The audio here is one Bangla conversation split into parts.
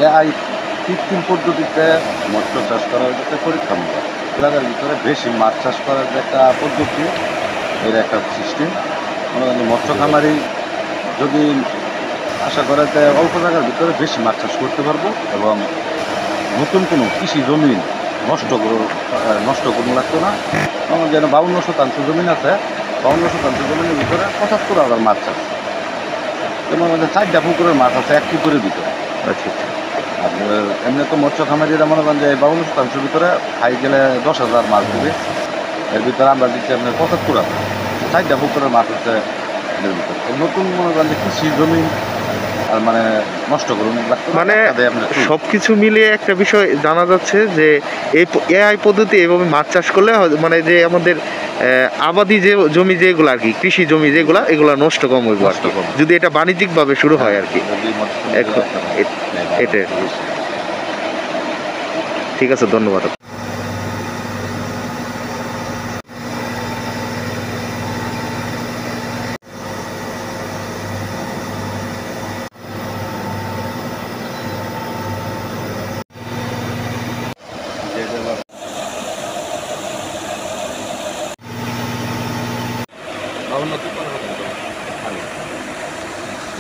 এআই কৃত্রিম পদ্ধতিতে মৎস্য চাষ করার একটা পরীক্ষামূলক এলাকার ভিতরে বেশি মাছ চাষ করার যে একটা পদ্ধতি, এর একটা সিস্টেম। মনে করেন মৎস্য খামারি যদি আশা করে যে অল্প জায়গার ভিতরে বেশি মাছ চাষ করতে পারবো এবং নতুন কোনো কৃষি জমি নষ্ট করতে লাগতো না। আমার যেন 52% জমিন আছে, 52% জমিনের ভিতরে ৭৫,০০০ মাছ চাষ। যেমন আমাদের 4টা পুকুরের মাছ আছে 1 পুকুরের ভিতরে। আচ্ছা আচ্ছা। আর এমনি তো মৎস্য খামারিরা মনে করেন যে 52% ভিতরে খাই গেলে 10,000 মাছ দিবে। এর ভিতরে আমরা দিচ্ছি আপনার ৭৫,০০০। 4টা পুকুরের মাছ আছে এর ভিতরে। নতুন মনে করেন যে কৃষি জমি আর মানে নষ্ট করুন লাগতো না, মানে একটা দিয়ে আপনার সবকিছু মিলিয়ে একটা বিষয় জানা যাচ্ছে যে এই এআই পদ্ধতি এইভাবে মাছ চাষ করলে মানে যে আমাদের আবাদি যে জমি যেগুলো আর কি, কৃষি জমি যেগুলা, এগুলা নষ্ট কম হইব আর কি, যদি এটা বাণিজ্যিকভাবে শুরু হয় আর কি। এখন এটাই। ঠিক আছে, ধন্যবাদ।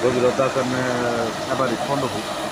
গভীরতা আছে আপনার 15 ফুট।